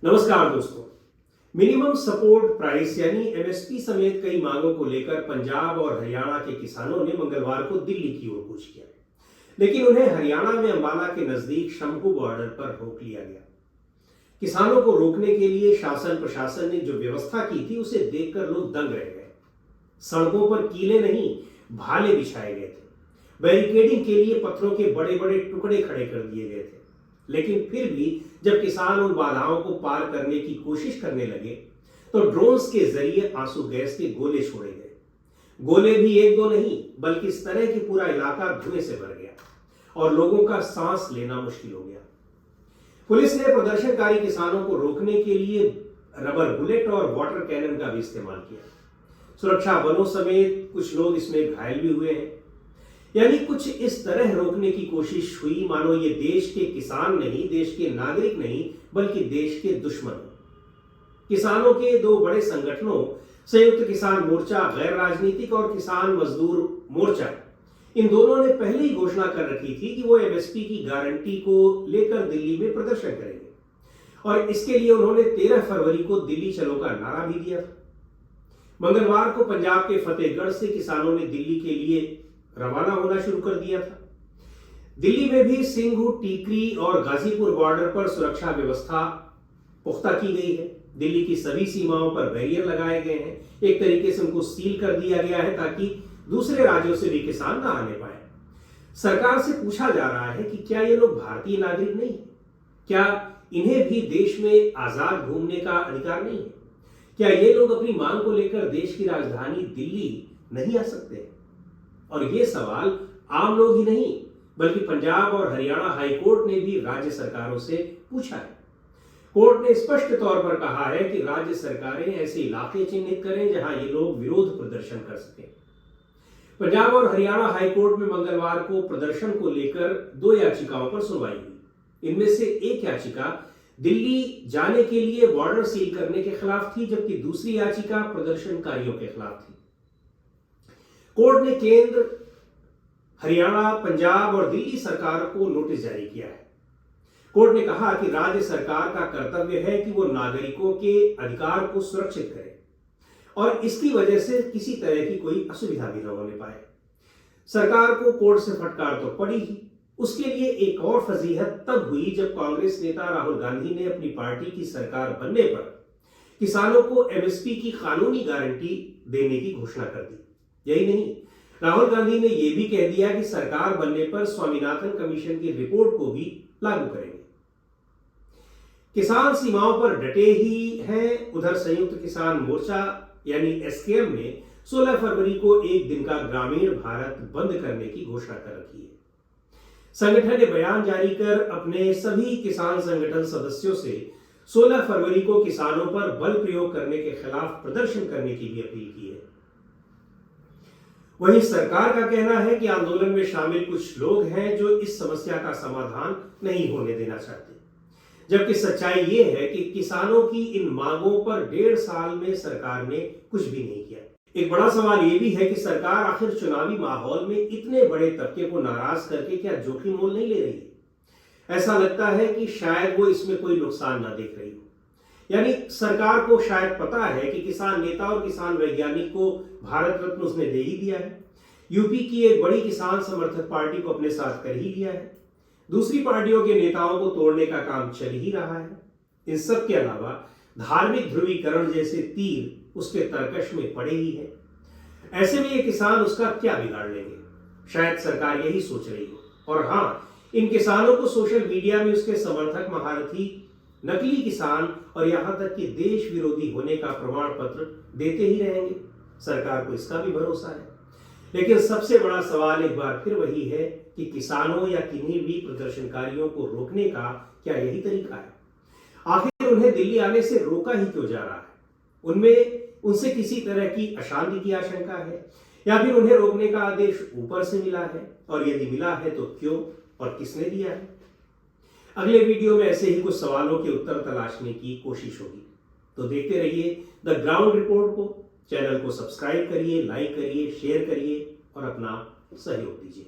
नमस्कार दोस्तों। Minimum support price यानी एमएसपी समेत कई मांगों को लेकर पंजाब और हरियाणा के किसानों ने मंगलवार को दिल्ली की ओर कूच किया, लेकिन उन्हें हरियाणा में अंबाला के नजदीक शंभू बॉर्डर पर रोक लिया गया। किसानों को रोकने के लिए शासन प्रशासन ने जो व्यवस्था की थी उसे देखकर लोग दंग रह गए। सड़कों पर कीले नहीं, भाले बिछाए गए थे। बैरिकेडिंग के लिए पत्थरों के बड़े बड़े टुकड़े खड़े कर दिए गए थे। लेकिन फिर भी जब किसान उन बाधाओं को पार करने की कोशिश करने लगे तो ड्रोन्स के जरिए आंसू गैस के गोले छोड़े गए। गोले भी एक दो नहीं, बल्कि इस तरह कि पूरा इलाका धुएं से भर गया और लोगों का सांस लेना मुश्किल हो गया। पुलिस ने प्रदर्शनकारी किसानों को रोकने के लिए रबर बुलेट और वाटर कैनन का भी इस्तेमाल किया। सुरक्षा बलों समेत कुछ लोग इसमें घायल भी हुए हैं। यानी कुछ इस तरह रोकने की कोशिश हुई मानो ये देश के किसान नहीं, देश के नागरिक नहीं, बल्कि देश के दुश्मन हो। किसानों के दो बड़े संगठनों संयुक्त किसान मोर्चा गैर राजनीतिक और किसान मजदूर मोर्चा, इन दोनों ने पहले ही घोषणा कर रखी थी कि वो एमएसपी की गारंटी को लेकर दिल्ली में प्रदर्शन करेंगे और इसके लिए उन्होंने 13 फरवरी को दिल्ली चलो का नारा भी दिया था। मंगलवार को पंजाब के फतेहगढ़ से किसानों ने दिल्ली के लिए रवाना होना शुरू कर दिया था। दिल्ली में भी सिंघू, टीकरी और गाजीपुर बॉर्डर पर सुरक्षा व्यवस्था पुख्ता की गई है। दिल्ली की सभी सीमाओं पर बैरियर लगाए गए हैं। एक तरीके से उनको सील कर दिया गया है ताकि दूसरे राज्यों से भी किसान ना आने पाए। सरकार से पूछा जा रहा है कि क्या ये लोग भारतीय नागरिक नहीं है? क्या इन्हें भी देश में आजाद घूमने का अधिकार नहीं है? क्या ये लोग अपनी मांग को लेकर देश की राजधानी दिल्ली नहीं आ सकते? और ये सवाल आम लोग ही नहीं, बल्कि पंजाब और हरियाणा हाईकोर्ट ने भी राज्य सरकारों से पूछा है। कोर्ट ने स्पष्ट तौर पर कहा है कि राज्य सरकारें ऐसे इलाके चिन्हित करें जहां ये लोग विरोध प्रदर्शन कर सकें। पंजाब और हरियाणा हाईकोर्ट में मंगलवार को प्रदर्शन को लेकर 2 याचिकाओं पर सुनवाई हुई। इनमें से एक याचिका दिल्ली जाने के लिए बॉर्डर सील करने के खिलाफ थी, जबकि दूसरी याचिका प्रदर्शनकारियों के खिलाफ थी। कोर्ट ने केंद्र, हरियाणा, पंजाब और दिल्ली सरकार को नोटिस जारी किया है। कोर्ट ने कहा कि राज्य सरकार का कर्तव्य है कि वो नागरिकों के अधिकार को सुरक्षित करे और इसकी वजह से किसी तरह की कोई असुविधा भी न होने पाए। सरकार को कोर्ट से फटकार तो पड़ी ही, उसके लिए एक और फजीहत तब हुई जब कांग्रेस नेता राहुल गांधी ने अपनी पार्टी की सरकार बनने पर किसानों को एमएसपी की कानूनी गारंटी देने की घोषणा कर दी। यही नहीं, राहुल गांधी ने यह भी कह दिया कि सरकार बनने पर स्वामीनाथन कमीशन की रिपोर्ट को भी लागू करेंगे। किसान सीमाओं पर डटे ही हैं। उधर संयुक्त किसान मोर्चा यानी एसकेएम ने 16 फरवरी को एक दिन का ग्रामीण भारत बंद करने की घोषणा कर रखी है। संगठन ने बयान जारी कर अपने सभी किसान संगठन सदस्यों से 16 फरवरी को किसानों पर बल प्रयोग करने के खिलाफ प्रदर्शन करने की भी अपील की है। वहीं सरकार का कहना है कि आंदोलन में शामिल कुछ लोग हैं जो इस समस्या का समाधान नहीं होने देना चाहते, जबकि सच्चाई ये है कि किसानों की इन मांगों पर 1.5 साल में सरकार ने कुछ भी नहीं किया। एक बड़ा सवाल ये भी है कि सरकार आखिर चुनावी माहौल में इतने बड़े तबके को नाराज करके क्या जोखिम मोल नहीं ले रही है? ऐसा लगता है कि शायद वो इसमें कोई नुकसान ना देख रही हो। यानी सरकार को शायद पता है कि किसान नेता और किसान वैज्ञानिक को भारत रत्न उसने दे ही दिया है। यूपी की एक बड़ी किसान समर्थक पार्टी को अपने साथ कर ही लिया है। दूसरी पार्टियों के नेताओं को तोड़ने का काम चल ही रहा है। इन सब के अलावा धार्मिक ध्रुवीकरण जैसे तीर उसके तरकश में पड़े ही है। ऐसे में ये किसान उसका क्या बिगाड़ लेंगे? शायद सरकार यही सोच रही हो। और हाँ, इन किसानों को सोशल मीडिया में उसके समर्थक महारथी नकली किसान और यहां तक कि देश विरोधी होने का प्रमाण पत्र देते ही रहेंगे। सरकार को इसका भी भरोसा है। लेकिन सबसे बड़ा सवाल एक बार फिर वही है कि किसानों या किन्हीं भी प्रदर्शनकारियों को रोकने का क्या यही तरीका है? आखिर उन्हें दिल्ली आने से रोका ही क्यों जा रहा है? उनसे किसी तरह की अशांति की आशंका है या फिर उन्हें रोकने का आदेश ऊपर से मिला है? और यदि मिला है तो क्यों और किसने दिया है? अगले वीडियो में ऐसे ही कुछ सवालों के उत्तर तलाशने की कोशिश होगी। तो देखते रहिए द ग्राउंड रिपोर्ट को। चैनल को सब्सक्राइब करिए, लाइक करिए, शेयर करिए और अपना सहयोग दीजिए।